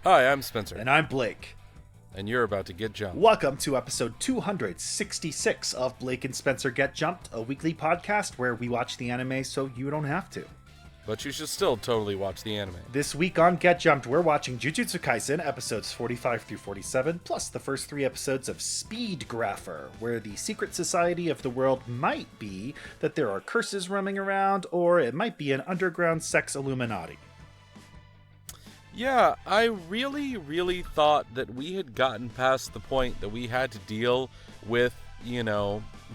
Hi, I'm Spencer. And I'm Blake. And you're about to get jumped. Welcome to episode 266 of Blake and Spencer Get Jumped, a weekly podcast where we watch the anime so you don't have to. But you should still totally watch the anime. This week on Get Jumped, we're watching Jujutsu Kaisen episodes 45 through 47, plus the first 3 episodes of Speedgrapher, where the secret society of the world might be that there are curses roaming around, or it might be an underground sex Illuminati. Yeah, I really thought that we had gotten past the point that we had to deal with,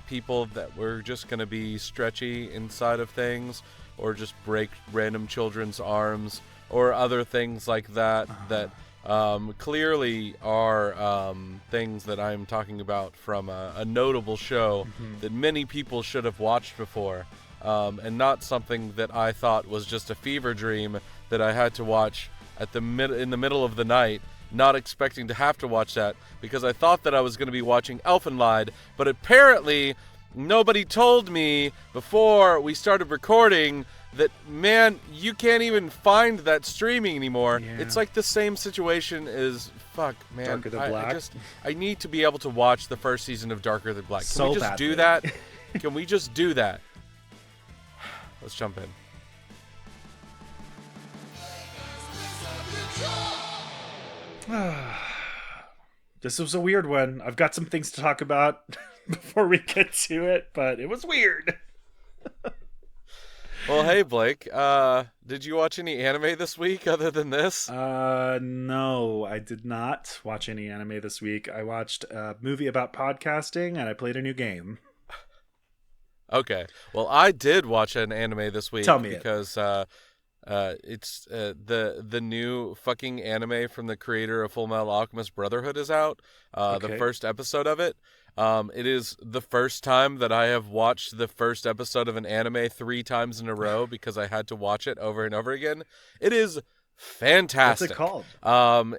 people that were just going to be stretchy inside of things, or just break random children's arms, or other things like that, that clearly are things that I'm talking about from a notable show that many people should have watched before, and not something that I thought was just a fever dream that I had to watch in the middle of the night, not expecting to have to watch that because I thought that I was going to be watching Elfenlied, but apparently nobody told me before we started recording that, man, you can't even find that streaming anymore. Yeah. It's like the same situation as, Darker Than Black. I need to be able to watch the first season of Darker Than Black. Can So we just badly. do that? Can we just do that? Let's jump in. This was a weird one. I've got some things to talk about before we get to it, but it was weird. Well, hey, Blake, did you watch any anime this week other than this? No, I did not watch any anime this week. I watched a movie about podcasting and I played a new game. Okay. Well, I did watch an anime this week. Tell me because it's the new fucking anime from the creator of Full Metal Alchemist Brotherhood is out. Okay. The first episode of it. It is the first time that I have watched the first episode of an anime 3 times in a row because I had to watch it over and over again. It is fantastic. What's it called?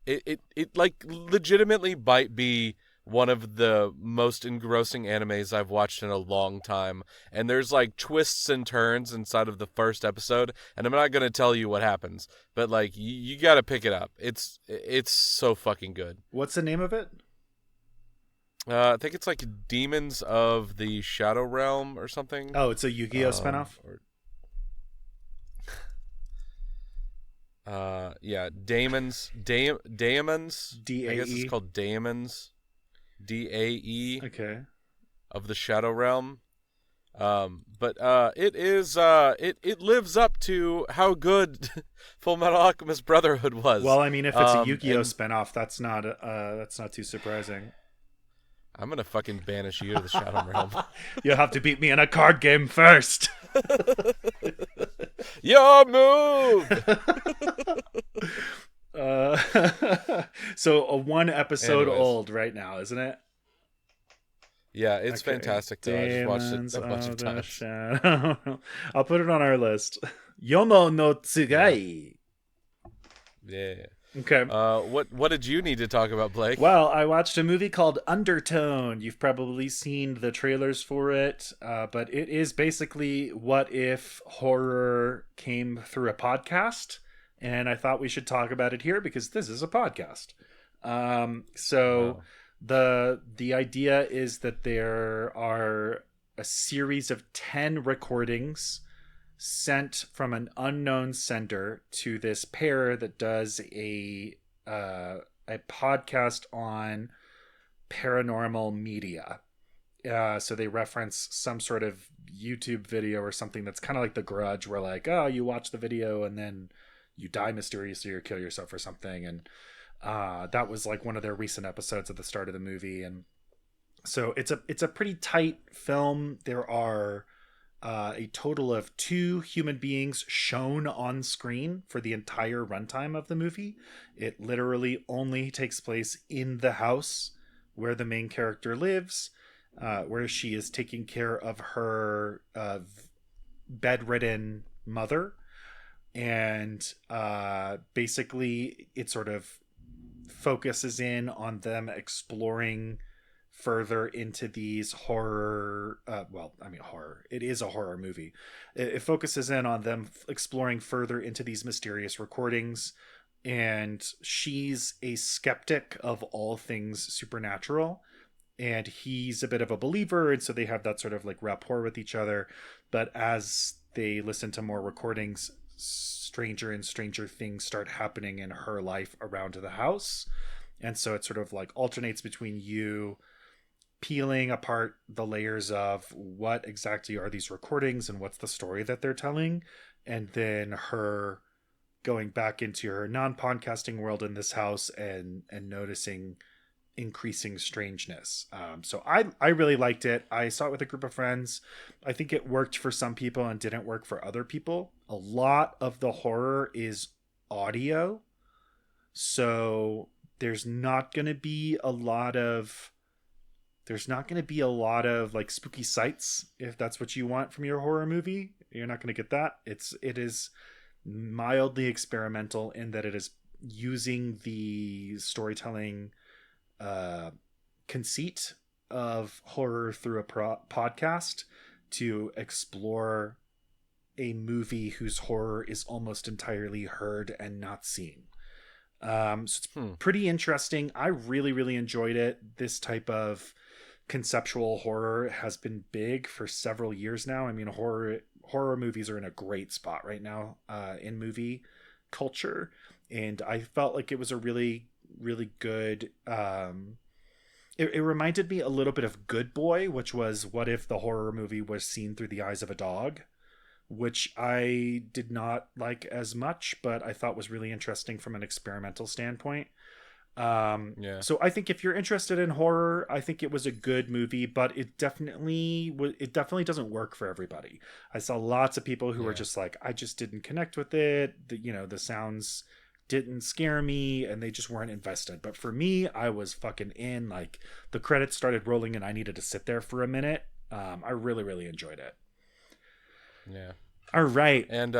It like legitimately might be one of the most engrossing animes I've watched in a long time. And there's like twists and turns inside of the first episode, and I'm not going to tell you what happens, but like you got to pick it up. It's so fucking good. What's the name of it? I think it's like Demons of the Shadow Realm or something. Oh, it's a Yu-Gi-Oh spinoff? Yeah, Daemons. D-A-E? I guess it's called Daemons. D-A-E. Okay. Of the Shadow Realm. But it is it lives up to how good Full Metal Alchemist Brotherhood was. Well, I mean, if it's a Yu-Gi-Oh and spinoff, that's not too surprising. I'm gonna fucking banish you to the Shadow Realm. You'll have to beat me in a card game first. Your move. So a 1 episode Anyways. old right now, isn't it? Yeah, it's Okay. fantastic though. I just watched Demons it a bunch of the times. Shadow. I'll put it on our list. Yomo no Tsugai. Yeah. Okay. What did you need to talk about, Blake? Well, I watched a movie called Undertone. You've probably seen the trailers for it, but it is basically what if horror came through a podcast, and I thought we should talk about it here because this is a podcast. So the idea is that there are a series of 10 recordings sent from an unknown sender to this pair that does a podcast on paranormal media. So they reference some sort of YouTube video or something that's kind of like The Grudge, where like, oh, you watch the video and then you die mysteriously or kill yourself or something. And that was like one of their recent episodes at the start of the movie. And so it's a pretty tight film. There are a total of 2 human beings shown on screen for the entire runtime of the movie. It literally only takes place in the house where the main character lives, where she is taking care of her bedridden mother. And basically it sort of focuses in on them exploring further into these horror horror, it is a horror movie. It focuses in on them exploring further into these mysterious recordings, and she's a skeptic of all things supernatural, and he's a bit of a believer, and so they have that sort of like rapport with each other. But as they listen to more recordings, stranger and stranger things start happening in her life around the house. And so it sort of like alternates between you peeling apart the layers of what exactly are these recordings and what's the story that they're telling, and then her going back into her non-podcasting world in this house and noticing increasing strangeness. So I really liked it. I saw it with a group of friends. I think it worked for some people and didn't work for other people. A lot of the horror is audio, so there's not going to be a lot of like spooky sights. If that's what you want from your horror movie, you're not going to get that. It is mildly experimental in that it is using the storytelling conceit of horror through a podcast to explore a movie whose horror is almost entirely heard and not seen. So it's pretty interesting. I really, really enjoyed it. This type of conceptual horror has been big for several years now. I mean, horror movies are in a great spot right now in movie culture, and I felt like it was a really, really good it reminded me a little bit of Good Boy, which was what if the horror movie was seen through the eyes of a dog, which I did not like as much, but I thought was really interesting from an experimental standpoint. So I think if you're interested in horror, I think it was a good movie, but it definitely doesn't work for everybody. I saw lots of people who were just like, I just didn't connect with it. The sounds didn't scare me, and they just weren't invested. But for me, I was fucking in. Like, the credits started rolling and I needed to sit there for a minute. I really, really enjoyed it. Yeah. All right. And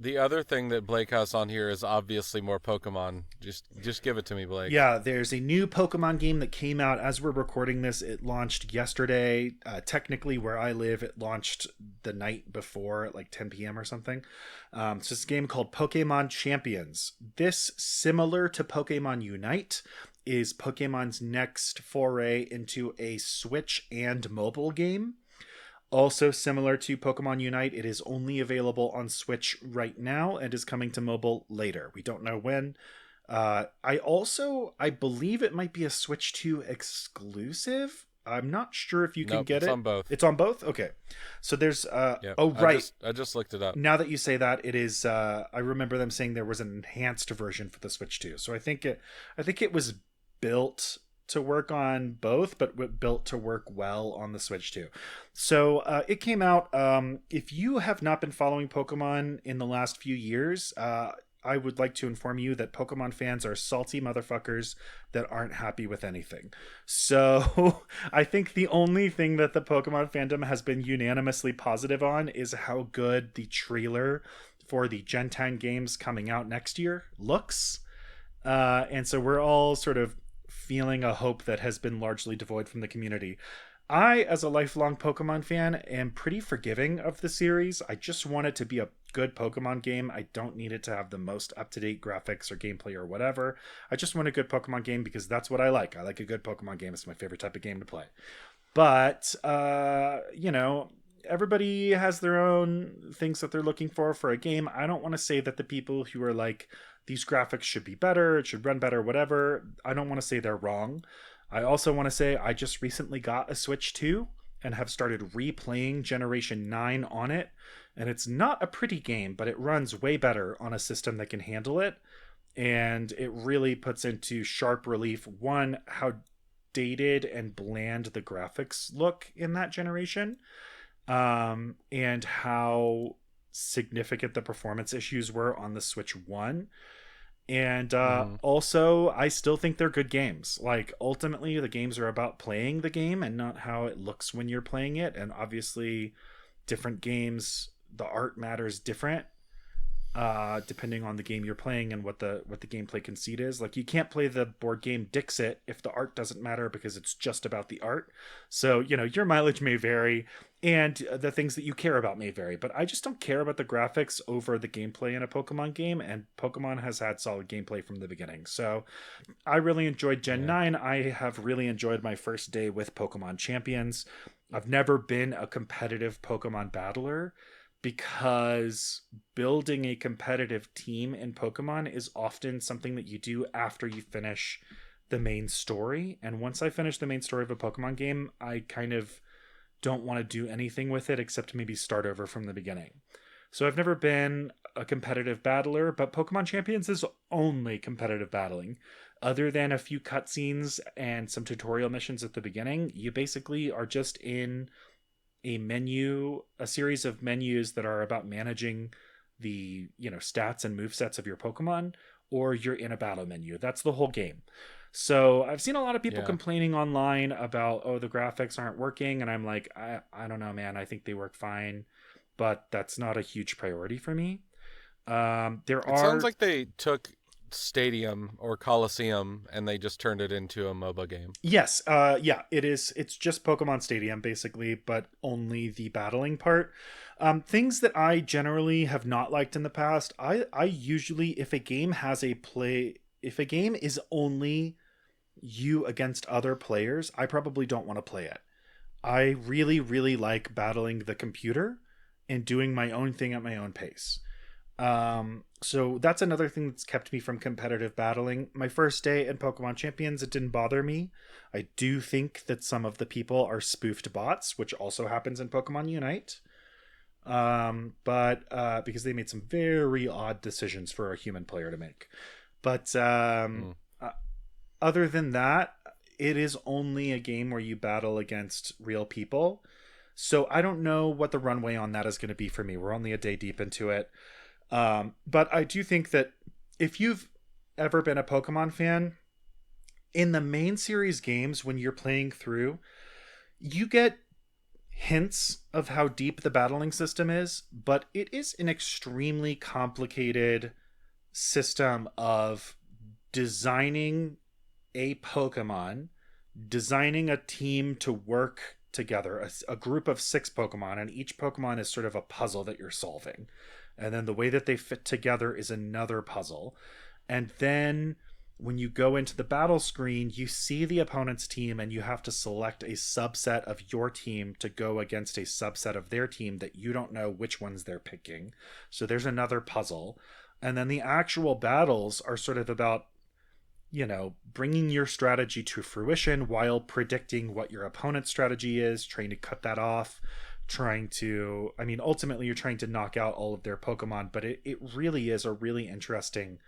the other thing that Blake has on here is obviously more Pokemon. Just give it to me, Blake. Yeah, there's a new Pokemon game that came out as we're recording this. It launched yesterday. Technically, where I live, it launched the night before at like 10 p.m. or something. So it's a game called Pokemon Champions. This, similar to Pokemon Unite, is Pokemon's next foray into a Switch and mobile game. Also similar to Pokemon Unite, it is only available on Switch right now and is coming to mobile later. We don't know when. I believe it might be a Switch 2 exclusive. I'm not sure if you can get it. It's on both. It's on both? Okay. So there's Yep. Oh, right. I just looked it up. Now that you say that, it is I remember them saying there was an enhanced version for the Switch 2. So I think it was built to work on both, but built to work well on the Switch too. So it came out. If you have not been following Pokemon in the last few years, I would like to inform you that Pokemon fans are salty motherfuckers that aren't happy with anything. So I think the only thing that the Pokemon fandom has been unanimously positive on is how good the trailer for the Gen 10 games coming out next year looks. And so we're all sort of feeling a hope that has been largely devoid from the community. I, as a lifelong Pokemon fan, am pretty forgiving of the series. I just want it to be a good Pokemon game. I don't need it to have the most up-to-date graphics or gameplay or whatever. I just want a good Pokemon game because that's what I like. I like a good Pokemon game. It's my favorite type of game to play. But, everybody has their own things that they're looking for a game. I don't want to say that the people who are like, these graphics should be better, it should run better, whatever. I don't want to say they're wrong. I also want to say I just recently got a Switch 2 and have started replaying Generation 9 on it. And it's not a pretty game, but it runs way better on a system that can handle it. And it really puts into sharp relief, one, how dated and bland the graphics look in that generation, and how significant the performance issues were on the Switch 1. And also, I still think they're good games. Like, ultimately, the games are about playing the game and not how it looks when you're playing it. And obviously, different games, the art matters different. depending on the game you're playing and what the gameplay conceit is. Like, you can't play the board game Dixit if the art doesn't matter, because it's just about the art. So, your mileage may vary, and the things that you care about may vary. But I just don't care about the graphics over the gameplay in a Pokemon game, and Pokemon has had solid gameplay from the beginning. So I really enjoyed Gen 9. I have really enjoyed my first day with Pokemon Champions. I've never been a competitive Pokemon battler, because building a competitive team in Pokemon is often something that you do after you finish the main story. And once I finish the main story of a Pokemon game, I kind of don't want to do anything with it except maybe start over from the beginning. So I've never been a competitive battler, but Pokemon Champions is only competitive battling. Other than a few cutscenes and some tutorial missions at the beginning, you basically are just in a series of menus that are about managing the, stats and movesets of your Pokemon, or you're in a battle menu. That's the whole game. So I've seen a lot of people complaining online about, oh, the graphics aren't working. And I'm like, I don't know, man. I think they work fine, but that's not a huge priority for me. It sounds like they took Stadium or Coliseum and they just turned it into a MOBA game. Yes. Yeah, it is. It's just Pokemon Stadium basically, but only the battling part. Things that I generally have not liked in the past. I usually, if a game is only you against other players, I probably don't want to play it. I really, really like battling the computer and doing my own thing at my own pace. So that's another thing that's kept me from competitive battling. My first day in Pokemon Champions, it didn't bother me. I do think that some of the people are spoofed bots, which also happens in Pokemon Unite. But because they made some very odd decisions for a human player to make. But other than that, it is only a game where you battle against real people. So I don't know what the runway on that is going to be for me. We're only a day deep into it. But I do think that if you've ever been a Pokemon fan, in the main series games, when you're playing through, you get hints of how deep the battling system is, but it is an extremely complicated system of designing a Pokemon, designing a team to work together, a group of 6 Pokemon, and each Pokemon is sort of a puzzle that you're solving. And then the way that they fit together is another puzzle. And then when you go into the battle screen, you see the opponent's team and you have to select a subset of your team to go against a subset of their team that you don't know which ones they're picking. So there's another puzzle. And then the actual battles are sort of about, bringing your strategy to fruition while predicting what your opponent's strategy is, trying to cut that off, ultimately you're trying to knock out all of their Pokemon, but it really is a really interesting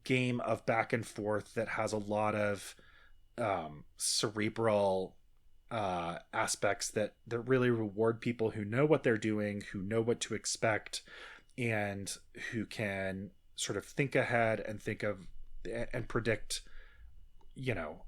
game of back and forth that has a lot of cerebral aspects that really reward people who know what they're doing, who know what to expect, and who can sort of think ahead and and predict,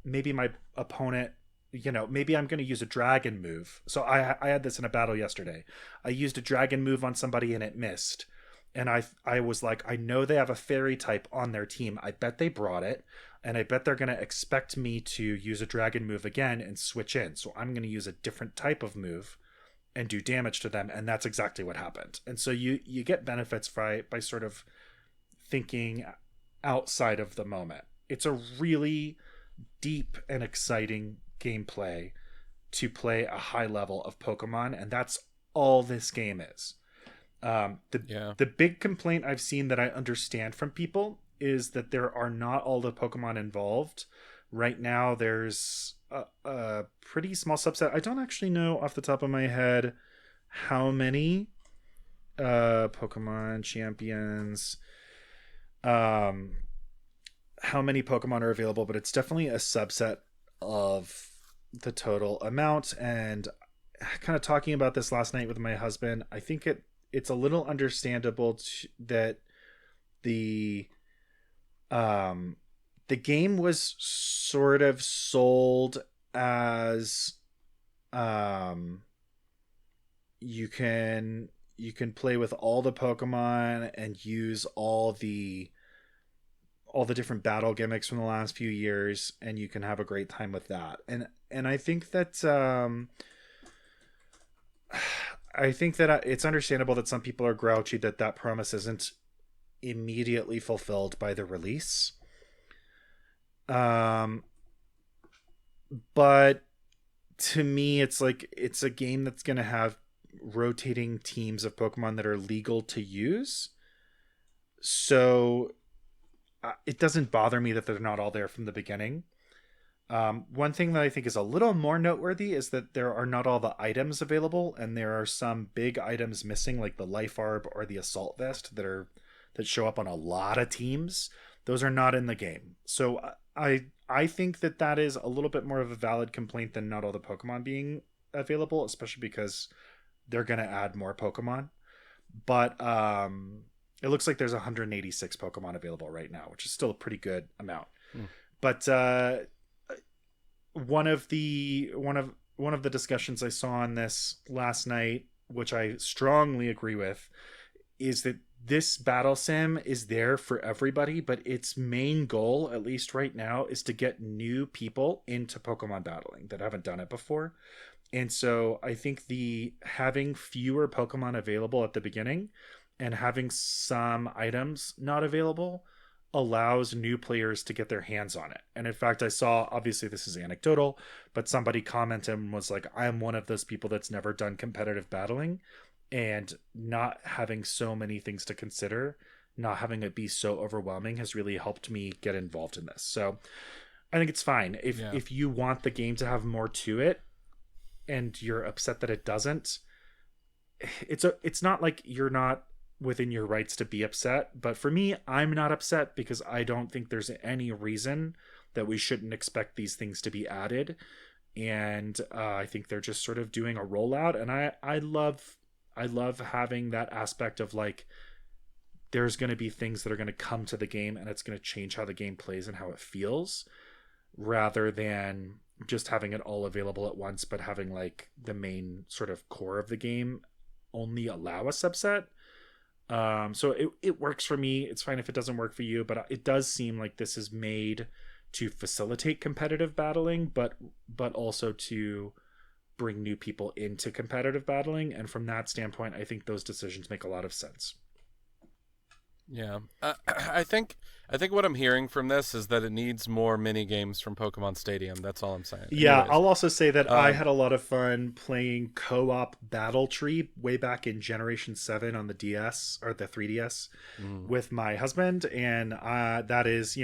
maybe my opponent, maybe I'm going to use a dragon move. So I had this in a battle yesterday. I used a dragon move on somebody and it missed. And I was like, I know they have a fairy type on their team. I bet they brought it. And I bet they're going to expect me to use a dragon move again and switch in. So I'm going to use a different type of move and do damage to them. And that's exactly what happened. And so you get benefits by sort of thinking outside of the moment. It's a really deep and exciting gameplay to play a high level of Pokemon, and that's all this game is. The big complaint I've seen that I understand from people is that there are not all the Pokemon involved. Right now there's a pretty small subset. I don't actually know off the top of my head how many Pokemon Champions how many Pokemon are available, but it's definitely a subset of the total amount. And kind of talking about this last night with my husband, I think it's a little understandable that the game was sort of sold as you can play with all the Pokemon and use all the different battle gimmicks from the last few years, and you can have a great time with that. And I think that it's understandable that some people are grouchy that promise isn't immediately fulfilled by the release. But to me, it's like it's a game that's going to have rotating teams of Pokemon that are legal to use. So it doesn't bother me that they're not all there from the beginning. One thing that I think is a little more noteworthy is that there are not all the items available, and there are some big items missing, like the Life Orb or the Assault Vest that show up on a lot of teams. Those are not in the game. So I think that is a little bit more of a valid complaint than not all the Pokemon being available, especially because they're going to add more Pokemon. But it looks like there's 186 Pokemon available right now, which is still a pretty good amount. But one of the discussions I saw on this last night, which I strongly agree with, is that this battle sim is there for everybody, but its main goal, at least right now, is to get new people into Pokemon battling that haven't done it before. And so I think having fewer Pokemon available at the beginning and having some items not available allows new players to get their hands on it. And in fact, I saw, obviously this is anecdotal, but somebody commented and was like, I'm one of those people that's never done competitive battling, and not having so many things to consider, not having it be so overwhelming has really helped me get involved in this. So I think it's fine. If you want the game to have more to it and you're upset that it doesn't, it's not like you're not within your rights to be upset. But for me, I'm not upset because I don't think there's any reason that we shouldn't expect these things to be added. And I think they're just sort of doing a rollout. And I love having that aspect of like, there's going to be things that are going to come to the game and it's going to change how the game plays and how it feels, rather than just having it all available at once, but having like the main sort of core of the game only allow a subset. So it works for me. It's fine if it doesn't work for you, but it does seem like this is made to facilitate competitive battling, but also to bring new people into competitive battling. And from that standpoint, I think those decisions make a lot of sense. Yeah. I think what I'm hearing from this is that it needs more mini games from Pokemon Stadium. That's all I'm saying. Yeah. Anyways, I'll also say that I had a lot of fun playing co-op Battle Tree way back in Generation 7 on the DS or the 3DS with my husband. And that is,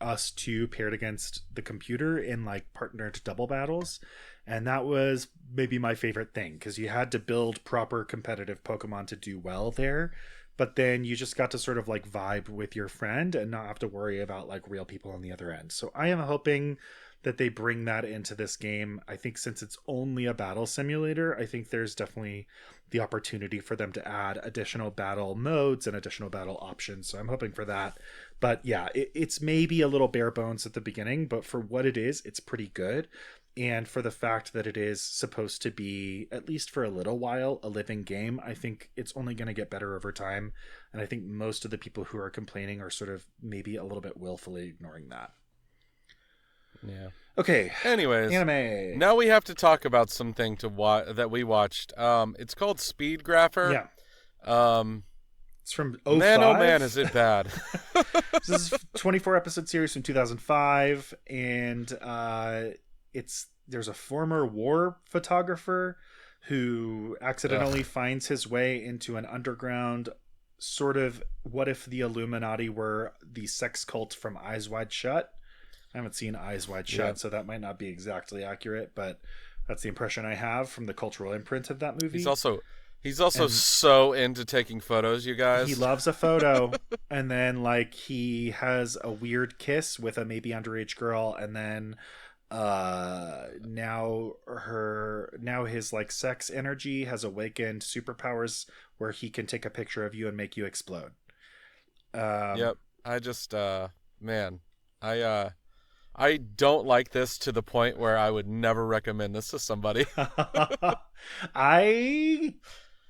us two paired against the computer in like partnered double battles. And that was maybe my favorite thing, because you had to build proper competitive Pokemon to do well there. But then you just got to sort of like vibe with your friend and not have to worry about like real people on the other end. So I am hoping that they bring that into this game. I think since it's only a battle simulator, I think there's definitely the opportunity for them to add additional battle modes and additional battle options. So I'm hoping for that. But yeah, it's maybe a little bare bones at the beginning, but for what it is, it's pretty good. And for the fact that it is supposed to be, at least for a little while, a living game, I think it's only going to get better over time. And I think most of the people who are complaining are sort of maybe a little bit willfully ignoring that. Yeah. Okay. Anyways, anime. Now we have to talk about something that we watched. It's called Speedgrapher. Yeah. It's from 2005. Man, oh man, is it bad. This is a 24 episode series from 2005, and there's a former war photographer who accidentally finds his way into an underground sort of, what if the Illuminati were the sex cult from Eyes Wide Shut? I haven't seen Eyes Wide Shut, so that might not be exactly accurate, but that's the impression I have from the cultural imprint of that movie. He's also so into taking photos, you guys. He loves a photo. And then like he has a weird kiss with a maybe underage girl, and then now his like sex energy has awakened superpowers where he can take a picture of you and make you explode. Yep. I just I don't like this to the point where I would never recommend this to somebody.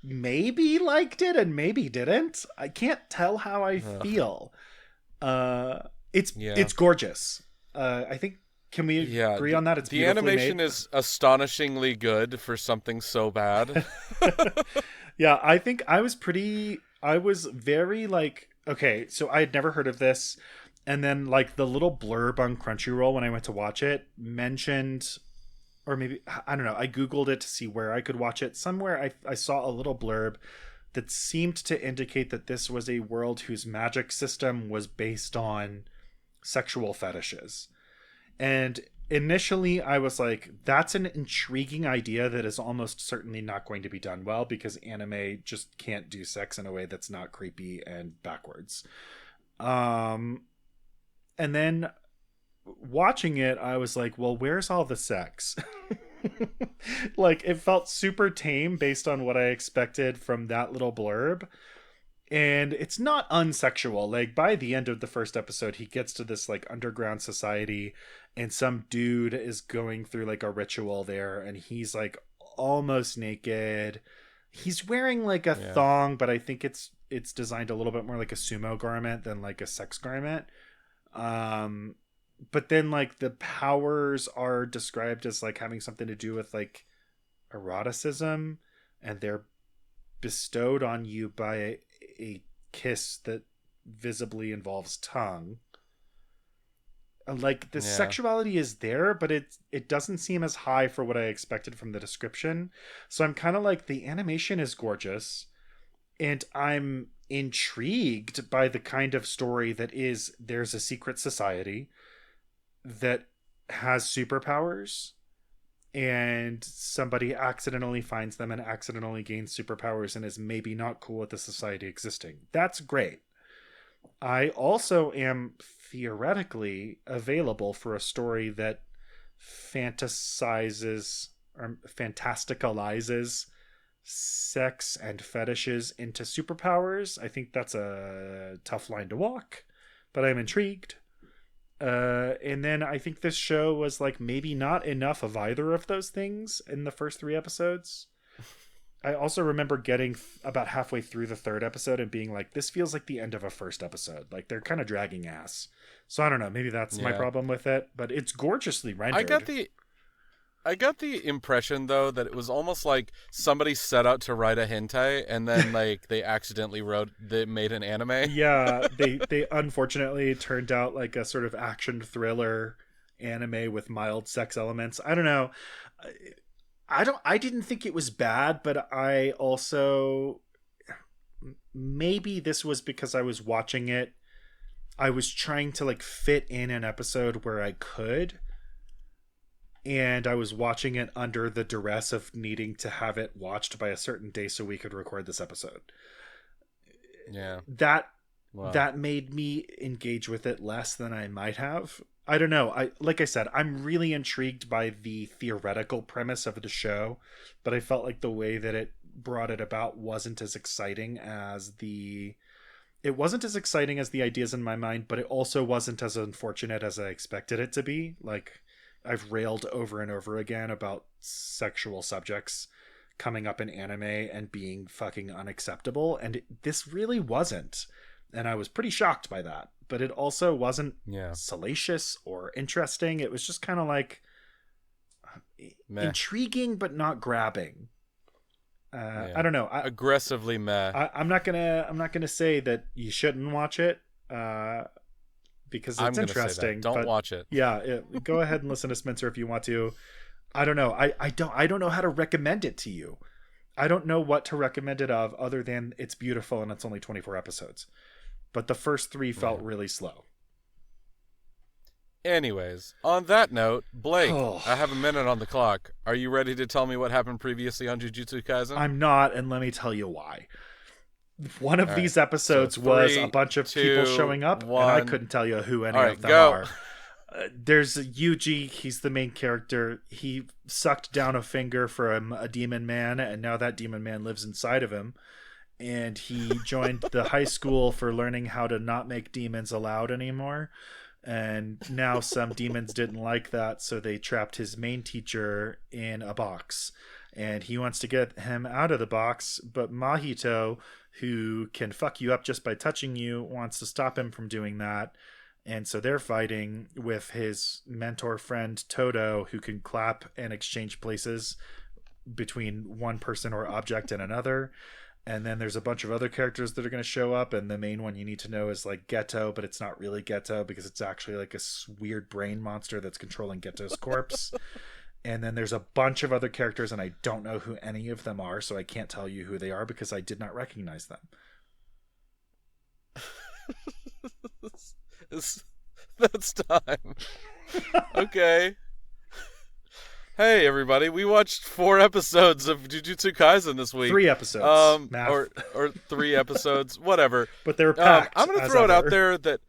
maybe liked it and maybe didn't. I can't tell how I feel. It's gorgeous. I think, can we agree on that? It's the beautifully animation made. is astonishingly good for something so bad. Yeah, I think I was very like, okay, so I had never heard of this. And then like the little blurb on Crunchyroll when I went to watch it mentioned, or maybe, I don't know, I Googled it to see where I could watch it. Somewhere I saw a little blurb that seemed to indicate that this was a world whose magic system was based on sexual fetishes. And initially I was like, that's an intriguing idea that is almost certainly not going to be done well, because anime just can't do sex in a way that's not creepy and backwards. And then watching it, I was like, well, where's all the sex? Like, it felt super tame based on what I expected from that little blurb. And it's not unsexual. Like, by the end of the first episode, he gets to this like underground society, and some dude is going through like a ritual there, and he's like almost naked. He's wearing like a thong, but I think it's designed a little bit more like a sumo garment than like a sex garment. But then like the powers are described as like having something to do with like eroticism, and they're bestowed on you by a kiss that visibly involves tongue. Like, the sexuality is there, but it doesn't seem as high for what I expected from the description. So I'm kind of like, the animation is gorgeous, and I'm intrigued by the kind of story that is, there's a secret society that has superpowers, and somebody accidentally finds them and accidentally gains superpowers and is maybe not cool with the society existing. That's great. I also am theoretically available for a story that fantasizes or fantasticalizes sex and fetishes into superpowers. I think that's a tough line to walk, but I'm intrigued. And then I think this show was like maybe not enough of either of those things in the first 3 episodes. I also remember getting about halfway through the 3rd episode and being like, this feels like the end of a first episode. Like, they're kind of dragging ass. So I don't know, maybe that's my problem with it, but it's gorgeously rendered. I got the impression, though, that it was almost like somebody set out to write a hentai, and then like they accidentally made an anime. Yeah, they unfortunately turned out like a sort of action thriller anime with mild sex elements. I don't know. I didn't think it was bad, but I also, maybe this was because I was watching it. I was trying to like fit in an episode where I could. And I was watching it under the duress of needing to have it watched by a certain day so we could record this episode. Yeah. That made me engage with it less than I might have. I don't know. Like I said, I'm really intrigued by the theoretical premise of the show, but I felt like the way that it brought it about wasn't as exciting as the ideas in my mind, but it also wasn't as unfortunate as I expected it to be. Like, I've railed over and over again about sexual subjects coming up in anime and being fucking unacceptable, and this really wasn't. And I was pretty shocked by that. But it also wasn't salacious or interesting. It was just kind of like intriguing but not grabbing. I don't know. Aggressively meh. I'm not gonna say that you shouldn't watch it because it's interesting. Don't watch it. Yeah, go ahead and listen to Spencer if you want to. I don't know. I don't know how to recommend it to you. I don't know what to recommend it of other than it's beautiful and it's only 24 episodes. But the first 3 felt really slow. Anyways, on that note, Blake, I have a minute on the clock. Are you ready to tell me what happened previously on Jujutsu Kaisen? I'm not, and let me tell you why. One of these episodes was a bunch of people showing up, and I couldn't tell you who any of them are. There's Yuji, he's the main character. He sucked down a finger from a demon man, and now that demon man lives inside of him. And he joined the high school for learning how to not make demons allowed anymore. And now some demons didn't like that, so they trapped his main teacher in a box. and he wants to get him out of the box, but Mahito, who can fuck you up just by touching you, wants to stop him from doing that. And so they're fighting with his mentor friend Toto, who can clap and exchange places between one person or object and another. And then there's a bunch of other characters that are going to show up, and the main one you need to know is like Geto, but it's not really Geto because it's actually like a weird brain monster that's controlling Geto's corpse. And then there's a bunch of other characters, and I don't know who any of them are, so I can't tell you who they are because I did not recognize them. That's time. Okay. Hey everybody, we watched 4 episodes of Jujutsu Kaisen this week. 3 episodes. Or 3 episodes, whatever. But they were packed. I'm going to throw it out there that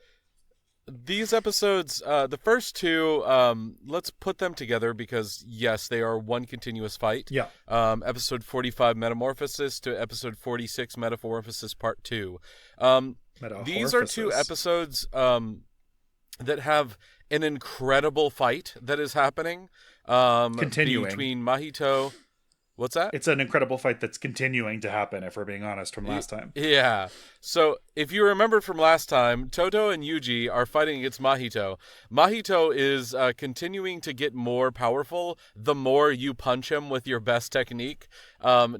these episodes, the first 2, let's put them together because yes, they are one continuous fight. Yeah. Episode 45 Metamorphosis to episode 46 Metamorphosis Part 2. These are 2 episodes that have an incredible fight that is happening. Continuing between Mahito. What's that? It's an incredible fight that's continuing to happen, if we're being honest, from last time. Yeah. So if you remember from last time, Toto and Yuji are fighting against Mahito. Mahito is continuing to get more powerful the more you punch him with your best technique.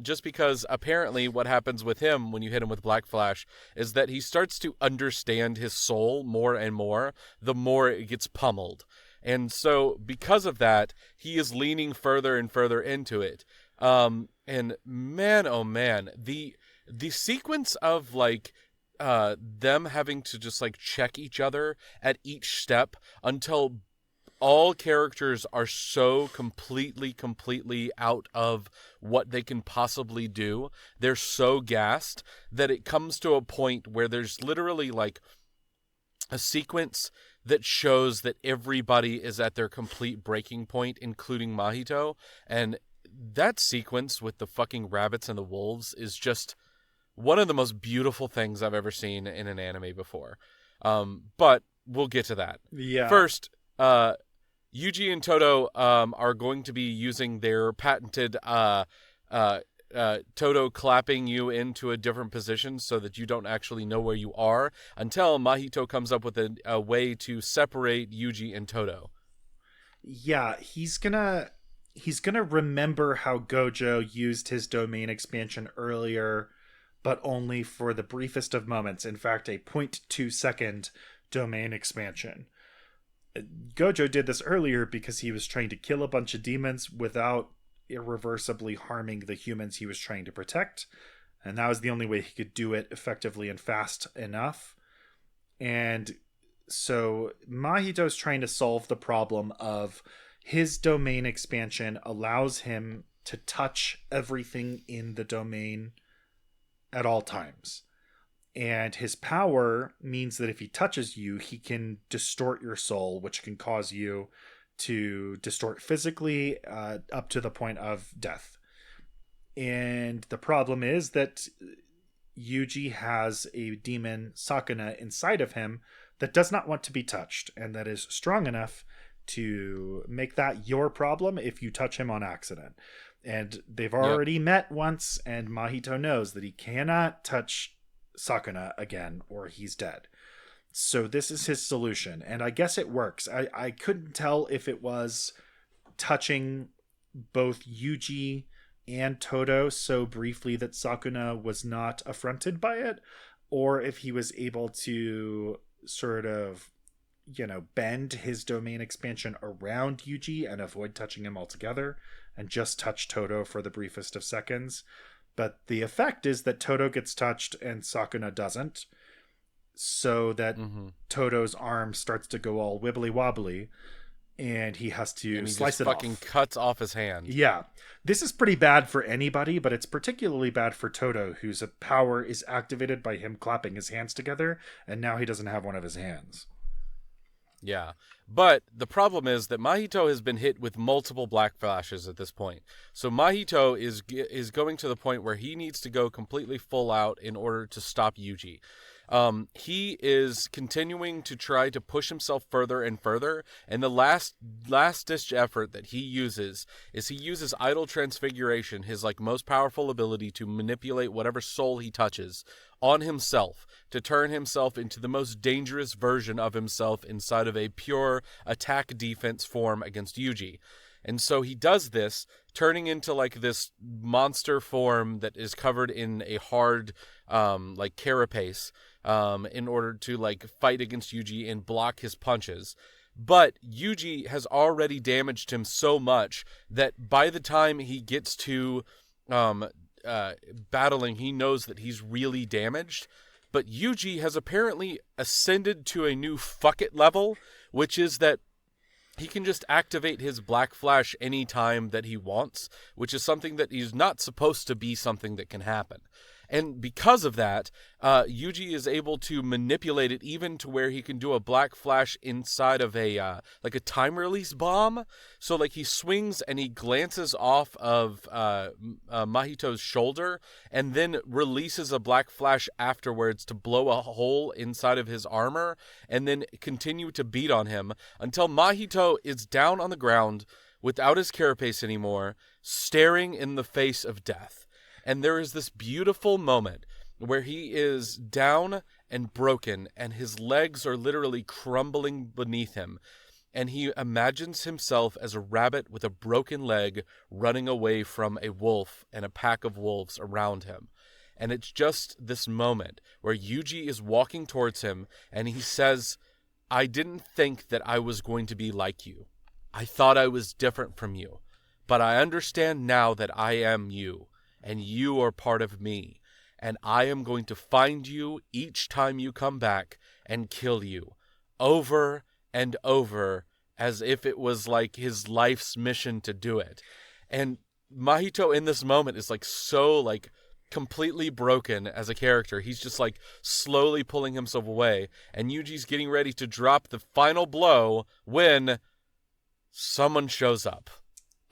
Just because apparently what happens with him when you hit him with Black Flash is that he starts to understand his soul more and more the more it gets pummeled. And so because of that, he is leaning further and further into it. And man, oh man, the sequence of like, them having to just like check each other at each step until all characters are so completely out of what they can possibly do. They're so gassed that it comes to a point where there's literally like a sequence that shows that everybody is at their complete breaking point, including Mahito. And that sequence with the fucking rabbits and the wolves is just one of the most beautiful things I've ever seen in an anime before. But we'll get to that. Yeah. First, Yuji and Toto are going to be using their patented Toto clapping you into a different position so that you don't actually know where you are until Mahito comes up with a way to separate Yuji and Toto. Yeah, he's gonna remember how Gojo used his domain expansion earlier, but only for the briefest of moments. In fact, a 0.2 second domain expansion. Gojo did this earlier because he was trying to kill a bunch of demons without irreversibly harming the humans he was trying to protect, and that was the only way he could do it effectively and fast enough. And so Mahito's trying to solve the problem of his domain expansion allows him to touch everything in the domain at all times, and his power means that if he touches you, he can distort your soul, which can cause you to distort physically up to the point of death. And the problem is that Yuji has a demon, Sakuna, inside of him that does not want to be touched, and that is strong enough to make that your problem if you touch him on accident. And they've already met once, and Mahito knows that he cannot touch Sakuna again or he's dead. So this is his solution, and I guess it works. I couldn't tell if it was touching both Yuji and Toto so briefly that Sakuna was not affronted by it, or if he was able to sort of, bend his domain expansion around Yuji and avoid touching him altogether and just touch Toto for the briefest of seconds. But the effect is that Toto gets touched and Sakuna doesn't, so that Toto's arm starts to go all wibbly wobbly, and he has to slice it off. Fucking cuts off his hand. Yeah, this is pretty bad for anybody, but it's particularly bad for Toto, whose power is activated by him clapping his hands together, and now he doesn't have one of his hands. Yeah, but the problem is that Mahito has been hit with multiple Black Flashes at this point. So Mahito is going to the point where he needs to go completely full out in order to stop Yuji. He is continuing to try to push himself further and further, and the last-ditch effort that he uses is he uses idol transfiguration, his like most powerful ability to manipulate whatever soul he touches, on himself to turn himself into the most dangerous version of himself inside of a pure attack defense form against Yuji. And so he does this, turning into like this monster form that is covered in a hard like carapace in order to like fight against Yuji and block his punches. But Yuji has already damaged him so much that by the time he gets to battling, he knows that he's really damaged. But Yuji has apparently ascended to a new fuck it level, which is that he can just activate his Black Flash anytime that he wants, which is something that is not supposed to be something that can happen. And because of that, Yuji is able to manipulate it even to where he can do a Black Flash inside of a like a time release bomb. So like he swings and he glances off of Mahito's shoulder and then releases a Black Flash afterwards to blow a hole inside of his armor and then continue to beat on him until Mahito is down on the ground without his carapace anymore, staring in the face of death. And there is this beautiful moment where he is down and broken and his legs are literally crumbling beneath him. And he imagines himself as a rabbit with a broken leg running away from a wolf and a pack of wolves around him. And it's just this moment where Yuji is walking towards him and he says, "I didn't think that I was going to be like you. I thought I was different from you. But I understand now that I am you. And you are part of me, and I am going to find you each time you come back and kill you, over and over, as if it was like his life's mission to do it." And Mahito in this moment is like so like completely broken as a character. He's just like slowly pulling himself away, and Yuji's getting ready to drop the final blow when someone shows up.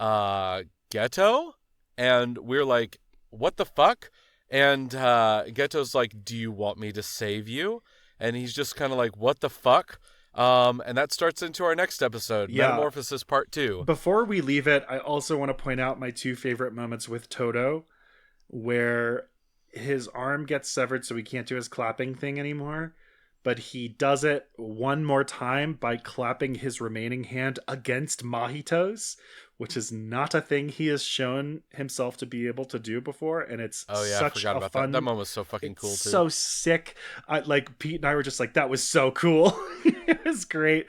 Geto? And we're like, what the fuck? And Geto's like, "Do you want me to save you?" And he's just kind of like, what the fuck? And that starts into our next episode, Metamorphosis Part 2. Before we leave it, I also want to point out my two favorite moments with Todo, where his arm gets severed so he can't do his clapping thing anymore. But he does it one more time by clapping his remaining hand against Mahito's, which is not a thing he has shown himself to be able to do before. And it's such a fun... That moment was so fucking cool, too. So sick. Like, Pete and I were just like, that was so cool. It was great.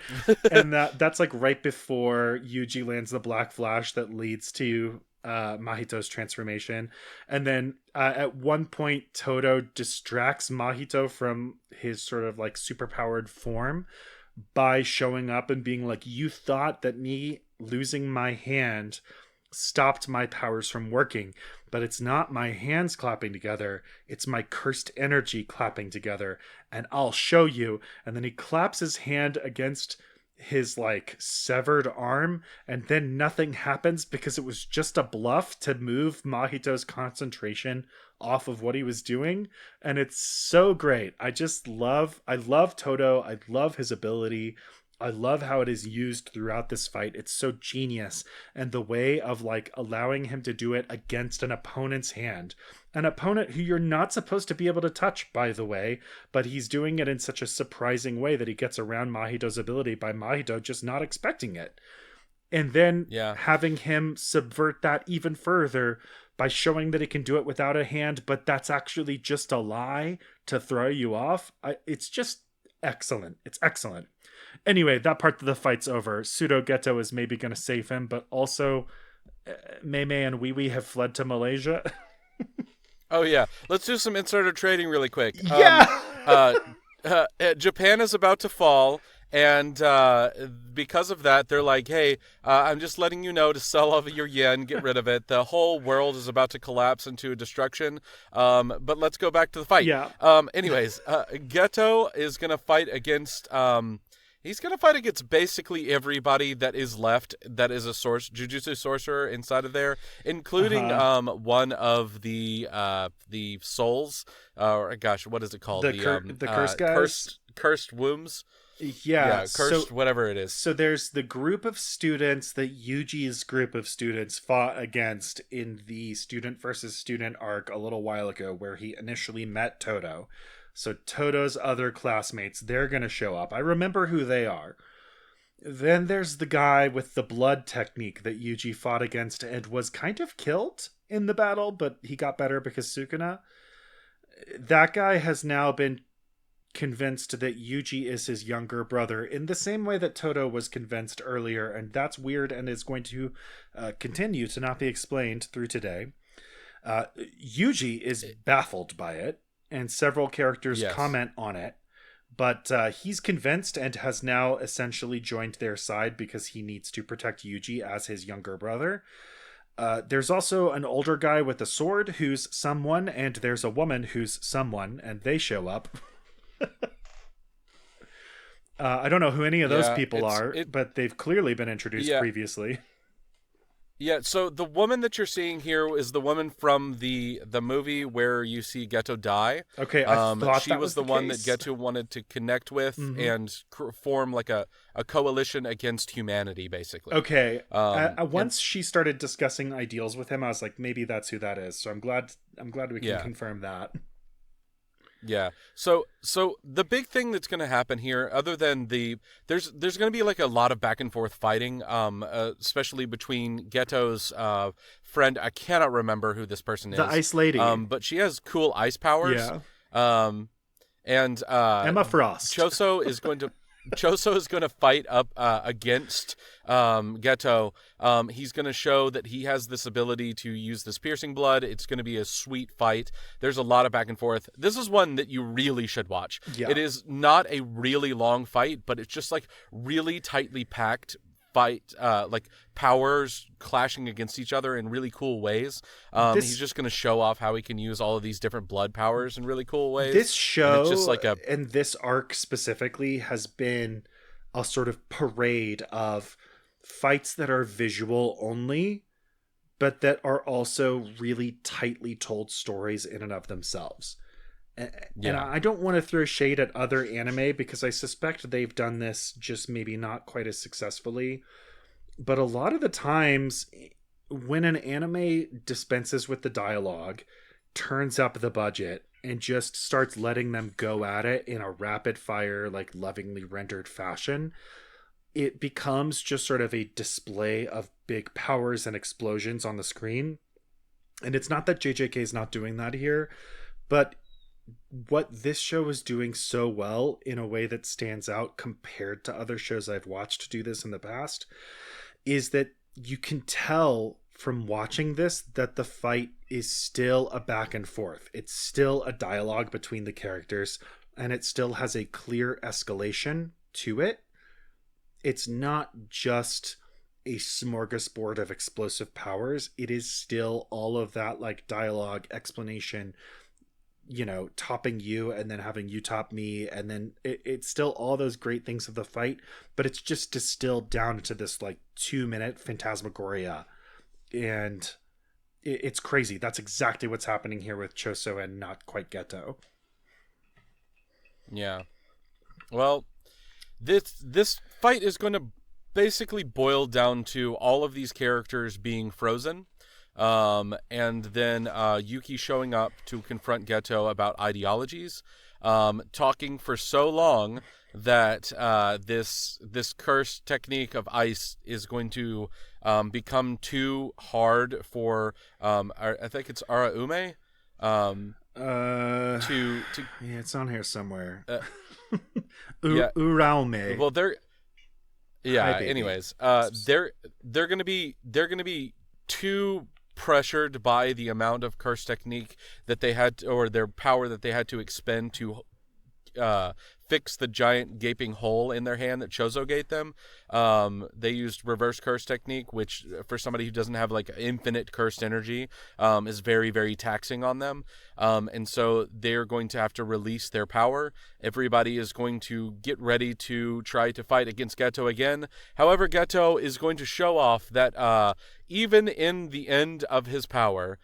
And that's like right before Yuji lands the Black Flash that leads to Mahito's transformation. And then at one point Todo distracts Mahito from his sort of like superpowered form by showing up and being like, "You thought that me losing my hand stopped my powers from working, but it's not my hands clapping together, it's my cursed energy clapping together, and I'll show you." And then he claps his hand against his like severed arm, and then nothing happens because it was just a bluff to move Mahito's concentration off of what he was doing. And it's so great. I love Todo. I love his ability. I love how it is used throughout this fight. It's so genius. And the way of like allowing him to do it against an opponent's hand. An opponent who you're not supposed to be able to touch, by the way, but he's doing it in such a surprising way that he gets around Mahito's ability by Mahito just not expecting it. And then having him subvert that even further by showing that he can do it without a hand, but that's actually just a lie to throw you off. It's just excellent. It's excellent. Anyway, that part of the fight's over. Pseudo Geto is maybe going to save him, but also Mei Mei and Wee Wee have fled to Malaysia. Oh, yeah. Let's do some insider trading really quick. Yeah! Japan is about to fall, and because of that, they're like, "Hey, I'm just letting you know to sell all of your yen, get rid of it. The whole world is about to collapse into destruction, but let's go back to the fight." Yeah. Anyways, Geto is going to fight against... He's gonna fight against basically everybody that is left that is a jujutsu sorcerer inside of there, including one of the souls, or gosh, what is it called? The curse guys, cursed wombs. Yeah, cursed, whatever it is. So there's the group of students that Yuji's group of students fought against in the student versus student arc a little while ago, where he initially met Todo. So Todo's other classmates, they're going to show up. I remember who they are. Then there's the guy with the blood technique that Yuji fought against and was kind of killed in the battle, but he got better because Sukuna. That guy has now been convinced that Yuji is his younger brother in the same way that Todo was convinced earlier, and that's weird and is going to continue to not be explained through today. Yuji is baffled by it, and several characters comment on it, but he's convinced and has now essentially joined their side because he needs to protect Yuji as his younger brother. There's also an older guy with a sword who's someone, and there's a woman who's someone, and they show up. I don't know who any of those people are, but they've clearly been introduced previously. Yeah, so the woman that you're seeing here is the woman from the movie where you see Geto die. Okay, I thought she was the one that Geto wanted to connect with and form like a coalition against humanity, basically. Okay, once she started discussing ideals with him, I was like, maybe that's who that is. So I'm glad we can confirm that. Yeah. So the big thing that's going to happen here, other than there's going to be like a lot of back and forth fighting, especially between Geto's friend. I cannot remember who this person is. The ice lady. But she has cool ice powers. Yeah. And Emma Frost. Choso is going to fight up against Geto. He's going to show that he has this ability to use this piercing blood. It's going to be a sweet fight. There's a lot of back and forth. This is one that you really should watch. Yeah. It is not a really long fight, but it's just like really tightly packed fight, like powers clashing against each other in really cool ways. He's just going to show off how he can use all of these different blood powers in really cool ways. This show, and, just like and this arc specifically, has been a sort of parade of fights that are visual only, but that are also really tightly told stories in and of themselves. And I don't want to throw shade at other anime because I suspect they've done this just maybe not quite as successfully. But a lot of the times when an anime dispenses with the dialogue, turns up the budget, and just starts letting them go at it in a rapid fire, like lovingly rendered fashion, it becomes just sort of a display of big powers and explosions on the screen. And it's not that JJK is not doing that here, but what this show is doing so well in a way that stands out compared to other shows I've watched do this in the past is that you can tell from watching this that the fight is still a back and forth. It's still a dialogue between the characters, and it still has a clear escalation to it. It's not just a smorgasbord of explosive powers. It is still all of that like dialogue, explanation, topping you and then having you top me, and then it's still all those great things of the fight, but it's just distilled down to this like 2-minute phantasmagoria, and it's crazy. That's exactly what's happening here with Choso and not quite Geto. Yeah. Well, this fight is going to basically boil down to all of these characters being frozen. And then Yuki showing up to confront Geto about ideologies, talking for so long that this cursed technique of ice is going to become too hard for I think it's Araume. Yeah, it's on here somewhere. Uraume. Well, they're Hi, anyways, they're gonna be too pressured by the amount of curse technique that they had or their power that they had to expend to fix the giant gaping hole in their hand that Chozo gave them. They used reverse curse technique, which for somebody who doesn't have like infinite cursed energy, is very, very taxing on them. And so they're going to have to release their power. Everybody is going to get ready to try to fight against Geto again. However, Geto is going to show off that even in the end of his power,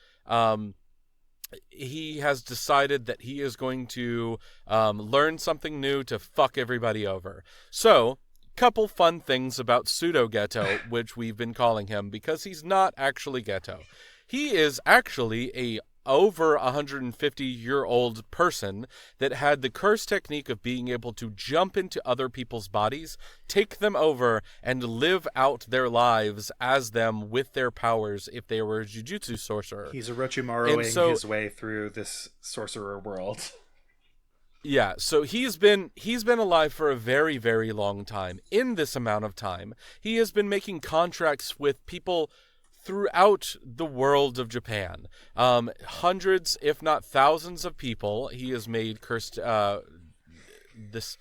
he has decided that he is going to learn something new to fuck everybody over. So, couple fun things about Pseudo Geto, which we've been calling him, because he's not actually Geto. He is actually a over 150-year-old person that had the curse technique of being able to jump into other people's bodies, take them over, and live out their lives as them with their powers if they were a Jujutsu sorcerer. He's Orochimaru-ing his way through this sorcerer world. Yeah, so he's been alive for a very, very long time. In this amount of time, he has been making contracts with people throughout the world of Japan. Hundreds, if not thousands of people he has made cursed this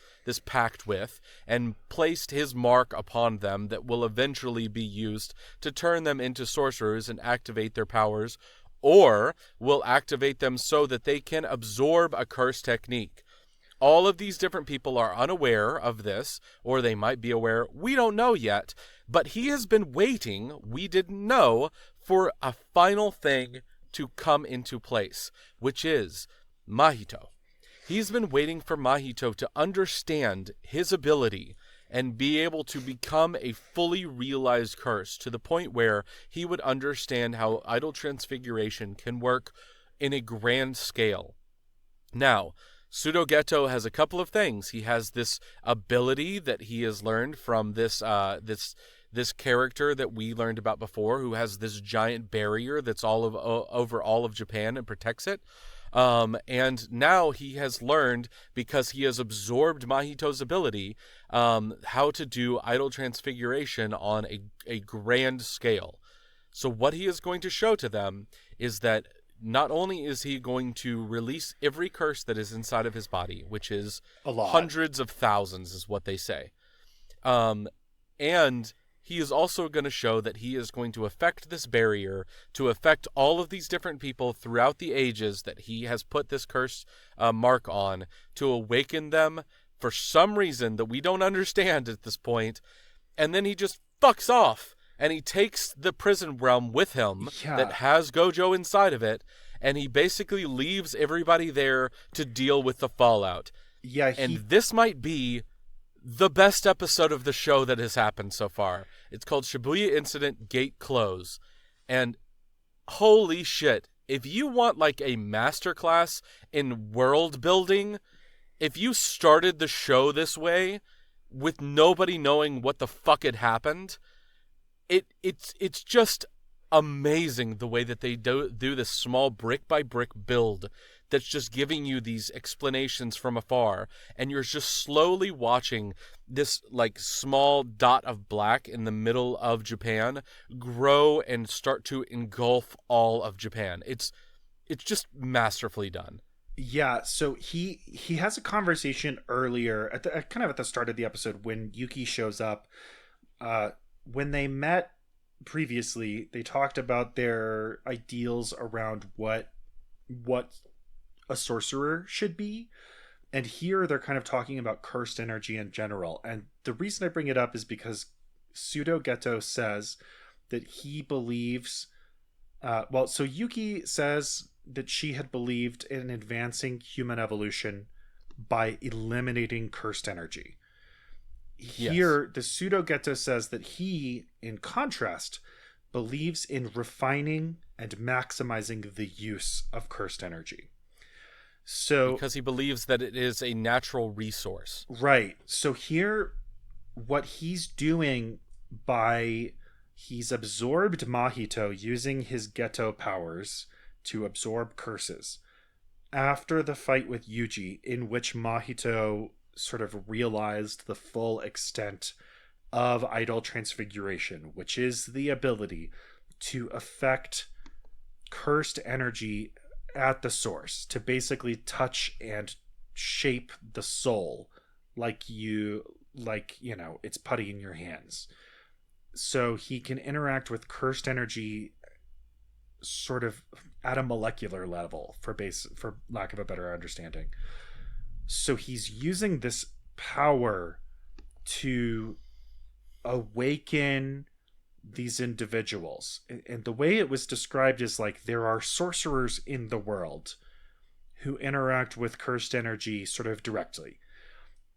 pact with, and placed his mark upon them that will eventually be used to turn them into sorcerers and activate their powers, or will activate them so that they can absorb a curse technique. All of these different people are unaware of this, or they might be aware. We don't know yet, but he has been waiting, we didn't know, for a final thing to come into place, which is Mahito. He's been waiting for Mahito to understand his ability and be able to become a fully realized curse, to the point where he would understand how idol transfiguration can work in a grand scale. Now, Pseudo Geto has a couple of things. He has this ability that he has learned from this character that we learned about before, who has this giant barrier that's over all of Japan and protects it. And now he has learned, because he has absorbed Mahito's ability, how to do idol transfiguration on a grand scale. So what he is going to show to them is that not only is he going to release every curse that is inside of his body, which is a lot, hundreds of thousands is what they say, and he is also going to show that he is going to affect this barrier to affect all of these different people throughout the ages that he has put this curse mark on, to awaken them for some reason that we don't understand at this point, and then he just fucks off. And he takes the prison realm with him that has Gojo inside of it, and he basically leaves everybody there to deal with the fallout. Yeah, and this might be the best episode of the show that has happened so far. It's called Shibuya Incident Gate Close. And holy shit, if you want like a masterclass in world building, if you started the show this way with nobody knowing what the fuck had happened, it's just amazing the way that they do this small brick by brick build that's just giving you these explanations from afar, and you're just slowly watching this like small dot of black in the middle of Japan grow and start to engulf all of Japan. It's just masterfully done. Yeah, so he has a conversation earlier at the start of the episode when Yuki shows up. When they met previously, they talked about their ideals around what a sorcerer should be. And here they're kind of talking about cursed energy in general. And the reason I bring it up is because Pseudo Geto says that he believes... so Yuki says that she had believed in advancing human evolution by eliminating cursed energy. Here, the Pseudo Geto says that he, in contrast, believes in refining and maximizing the use of cursed energy. So, because he believes that it is a natural resource. Right. So here, what he's doing he's absorbed Mahito using his Geto powers to absorb curses. After the fight with Yuji, in which Mahito sort of realized the full extent of idol transfiguration, which is the ability to affect cursed energy at the source, to basically touch and shape the soul like it's putty in your hands. So he can interact with cursed energy sort of at a molecular level, for lack of a better understanding. So he's using this power to awaken these individuals. And the way it was described is like there are sorcerers in the world who interact with cursed energy sort of directly.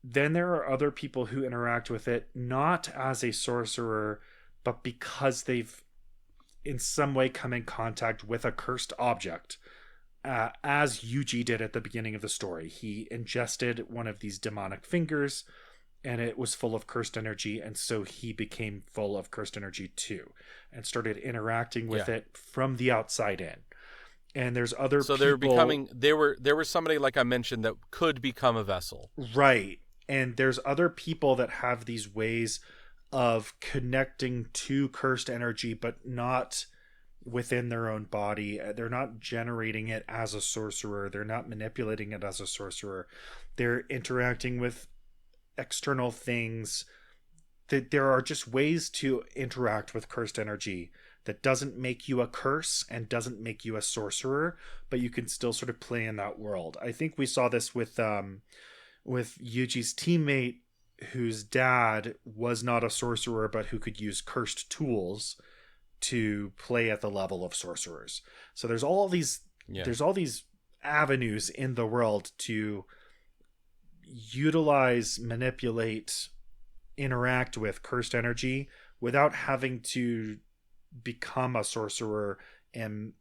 Then there are other people who interact with it not as a sorcerer, but because they've in some way come in contact with a cursed object, as Yuji did at the beginning of the story. He ingested one of these demonic fingers, and it was full of cursed energy, and so he became full of cursed energy too, and started interacting with it from the outside in. And there's other people... So there was somebody, like I mentioned, that could become a vessel. Right. And there's other people that have these ways of connecting to cursed energy, but not within their own body. They're not generating it as a sorcerer. They're not manipulating it as a sorcerer. They're interacting with external things. There are just ways to interact with cursed energy that doesn't make you a curse and doesn't make you a sorcerer, but you can still sort of play in that world. I think we saw this with Yuji's teammate, whose dad was not a sorcerer, but who could use cursed tools to play at the level of sorcerers. So there's all these avenues in the world to utilize, manipulate, interact with cursed energy without having to become a sorcerer and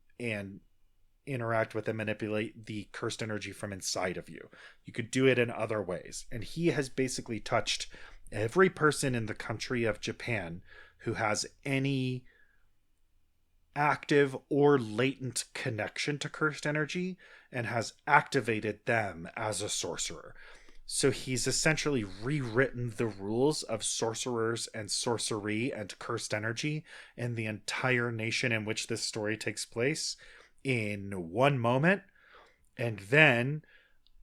interact with and manipulate the cursed energy from inside of you. You could do it in other ways. And he has basically touched every person in the country of Japan who has any active or latent connection to cursed energy and has activated them as a sorcerer. So he's essentially rewritten the rules of sorcerers and sorcery and cursed energy in the entire nation in which this story takes place in one moment, and then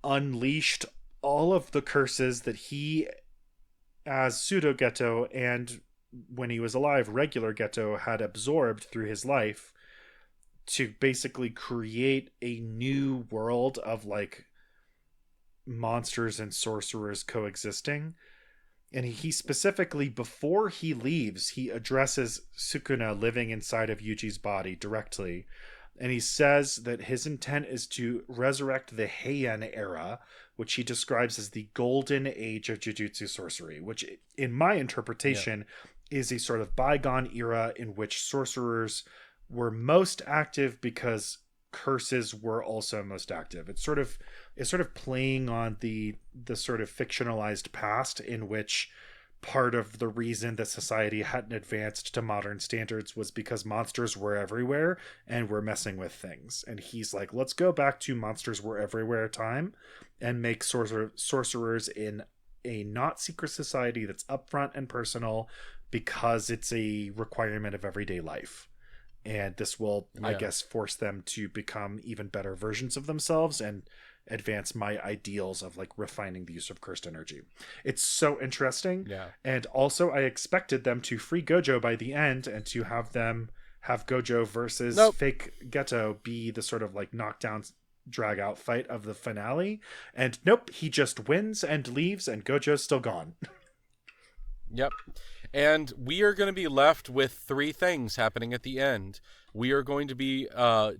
unleashed all of the curses that he, as pseudo Geto, and when he was alive, regular Geto, had absorbed through his life to basically create a new world of like monsters and sorcerers coexisting. And he specifically, before he leaves, he addresses Sukuna living inside of Yuji's body directly. And he says that his intent is to resurrect the Heian era, which he describes as the golden age of Jujutsu sorcery, which in my interpretation is a sort of bygone era in which sorcerers were most active because curses were also most active. It's sort of playing on the sort of fictionalized past in which part of the reason that society hadn't advanced to modern standards was because monsters were everywhere and were messing with things. And he's like, let's go back to monsters were everywhere time and make sorcerers in a not secret society that's upfront and personal, because it's a requirement of everyday life. And this will, I guess, force them to become even better versions of themselves and advance my ideals of like refining the use of cursed energy. It's so interesting. Yeah. And also I expected them to free Gojo by the end and to have Gojo versus fake Geto be the sort of like knockdown drag out fight of the finale. And nope, he just wins and leaves and Gojo's still gone. Yep. And we are going to be left with three things happening at the end. We are going to be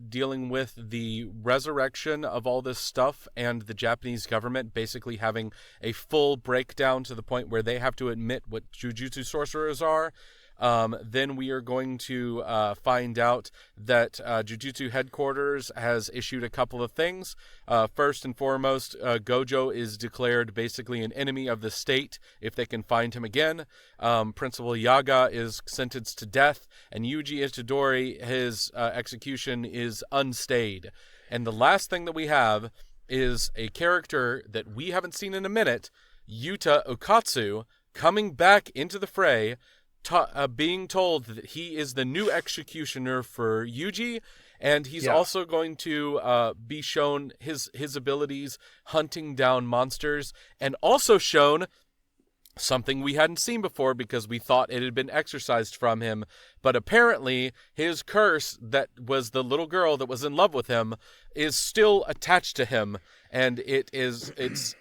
dealing with the resurrection of all this stuff and the Japanese government basically having a full breakdown to the point where they have to admit what Jujutsu sorcerers are. Then we are going to find out that Jujutsu headquarters has issued a couple of things. First and foremost, Gojo is declared basically an enemy of the state if they can find him again. Principal Yaga is sentenced to death, and Yuji Itadori, his execution is unstayed. And the last thing that we have is a character that we haven't seen in a minute, Yuta Okatsu, coming back into the fray, being told that he is the new executioner for Yuji, And he's Yeah. also going to be shown his abilities hunting down monsters, and also shown something we hadn't seen before because we thought it had been exorcised from him. But apparently his curse, that was the little girl that was in love with him, is still attached to him. And it's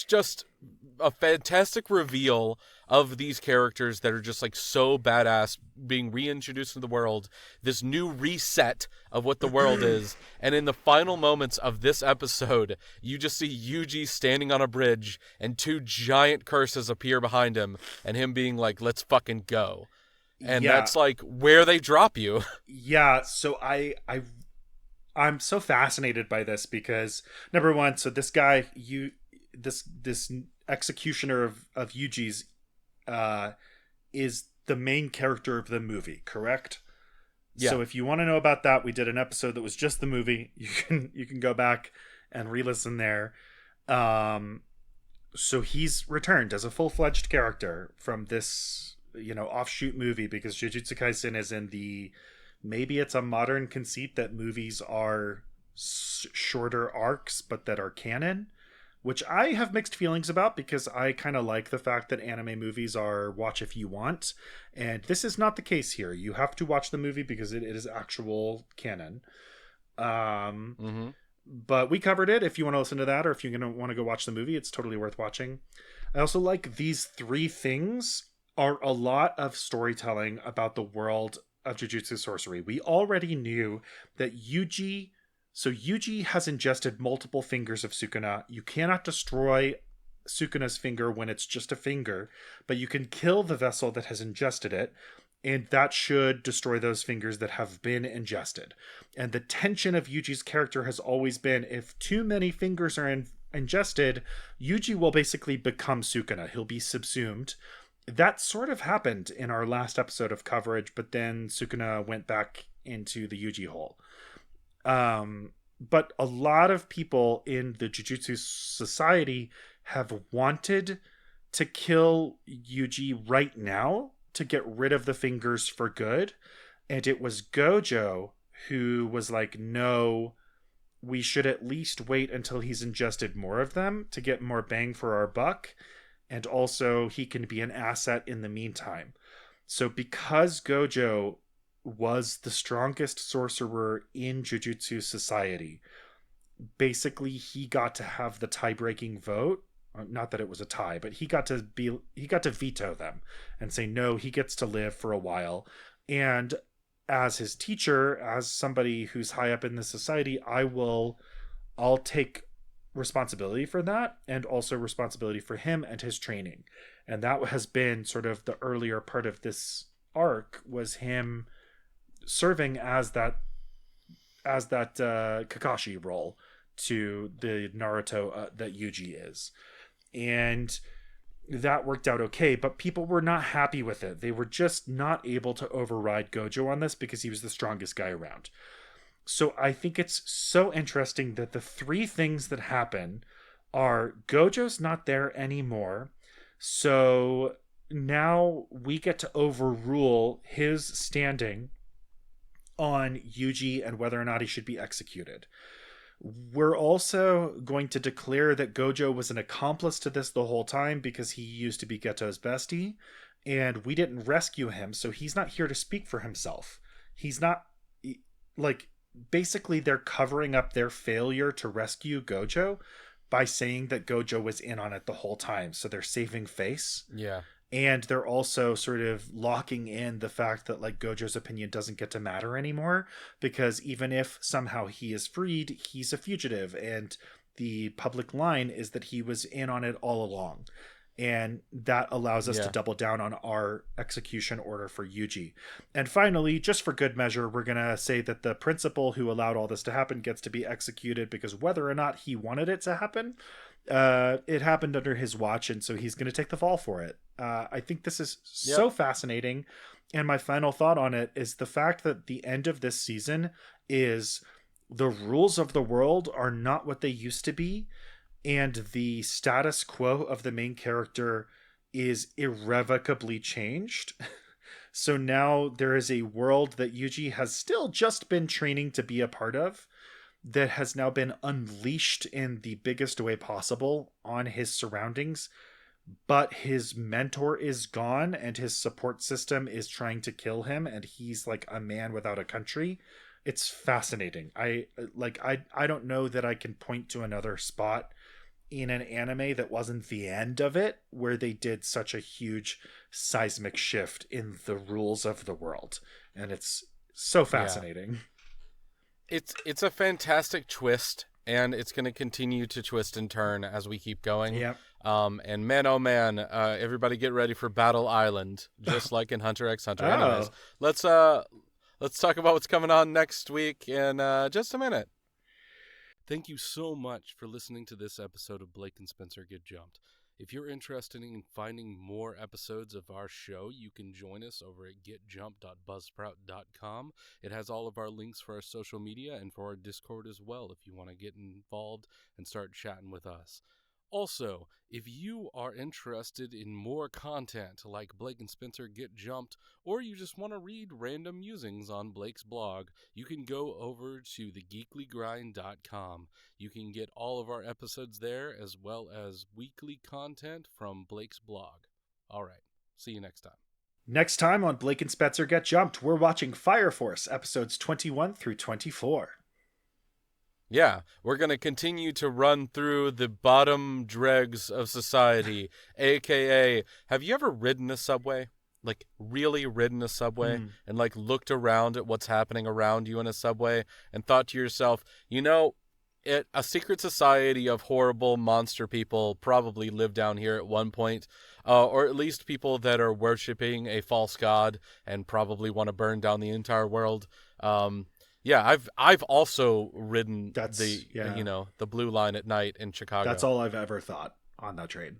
just a fantastic reveal of these characters that are just like so badass, being reintroduced to the world, this new reset of what the world is. And in the final moments of this episode, you just see Yuji standing on a bridge and two giant curses appear behind him, and him being like, let's fucking go. And that's like where they drop you. Yeah, so I'm so fascinated by this because, number one, so this guy, this executioner of Yuji's is the main character of the movie, correct? Yeah. So if you want to know about that, we did an episode that was just the movie. You can go back and re-listen there. So he's returned as a full-fledged character from this, offshoot movie, because Jujutsu Kaisen is in the, maybe it's a modern conceit that movies are shorter arcs but that are canon, which I have mixed feelings about, because I kind of like the fact that anime movies are watch if you want, and this is not the case here. You have to watch the movie because it is actual canon. But we covered it. If you want to listen to that, or if you're going to want to go watch the movie, it's totally worth watching. I also like these three things are a lot of storytelling about the world of Jujutsu sorcery. We already knew that Yuji has ingested multiple fingers of Sukuna. You cannot destroy Sukuna's finger when it's just a finger, but you can kill the vessel that has ingested it, and that should destroy those fingers that have been ingested. And the tension of Yuji's character has always been, if too many fingers are ingested, Yuji will basically become Sukuna. He'll be subsumed. That sort of happened in our last episode of coverage, but then Sukuna went back into the Yuji hole. But a lot of people in the Jujutsu Society have wanted to kill Yuji right now to get rid of the fingers for good. And it was Gojo who was like, no, we should at least wait until he's ingested more of them to get more bang for our buck. And also he can be an asset in the meantime. So because Gojo was the strongest sorcerer in Jujutsu Society, basically he got to have the tie-breaking vote. Not that it was a tie, but he got to veto them and say no, he gets to live for a while. And as his teacher, as somebody who's high up in the society, I'll take responsibility for that, and also responsibility for him and his training. And that has been sort of the earlier part of this arc, was him serving as that Kakashi role to the Naruto that Yuji is. And that worked out okay, but people were not happy with it. They were just not able to override Gojo on this because he was the strongest guy around. So I think it's so interesting that the three things that happen are Gojo's not there anymore. So now we get to overrule his standing on Yuji and whether or not he should be executed. We're also going to declare that Gojo was an accomplice to this the whole time because he used to be Geto's bestie, and we didn't rescue him, so he's not here to speak for himself. He's not, like, basically they're covering up their failure to rescue Gojo by saying that Gojo was in on it the whole time, so they're saving face. Yeah. And they're also sort of locking in the fact that, like, Gojo's opinion doesn't get to matter anymore, because even if somehow he is freed, he's a fugitive. And the public line is that he was in on it all along. And that allows us to double down on our execution order for Yuji. And finally, just for good measure, we're going to say that the principal who allowed all this to happen gets to be executed, because whether or not he wanted it to happen, it happened under his watch, and so he's going to take the fall for it. I think this is so fascinating. And my final thought on it is the fact that the end of this season is the rules of the world are not what they used to be, and the status quo of the main character is irrevocably changed. So now there is a world that Yuji has still just been training to be a part of that has now been unleashed in the biggest way possible on his surroundings, but his mentor is gone and his support system is trying to kill him, and he's like a man without a country. It's fascinating. I don't know that I can point to another spot in an anime that wasn't the end of it where they did such a huge seismic shift in the rules of the world, and it's so fascinating. It's a fantastic twist, and it's going to continue to twist and turn as we keep going. Yep. And man, oh man, everybody get ready for Battle Island, just like in Hunter x Hunter. Anyways, let's talk about what's coming on next week in just a minute. Thank you so much for listening to this episode of Blake and Spencer Get Jumped. If you're interested in finding more episodes of our show, you can join us over at getjump.buzzsprout.com. It has all of our links for our social media and for our Discord as well if you want to get involved and start chatting with us. Also, if you are interested in more content like Blake and Spencer Get Jumped, or you just want to read random musings on Blake's blog, you can go over to thegeeklygrind.com. You can get all of our episodes there, as well as weekly content from Blake's blog. All right, see you next time. Next time on Blake and Spencer Get Jumped, we're watching Fire Force episodes 21 through 24. Yeah, we're going to continue to run through the bottom dregs of society, a.k.a. have you ever ridden a subway? Like, really ridden a subway and, like, looked around at what's happening around you in a subway and thought to yourself, you know, a secret society of horrible monster people probably live down here at one point, or at least people that are worshiping a false god and probably want to burn down the entire world. Yeah, I've also ridden the Blue Line at night in Chicago. That's all I've ever thought on that train.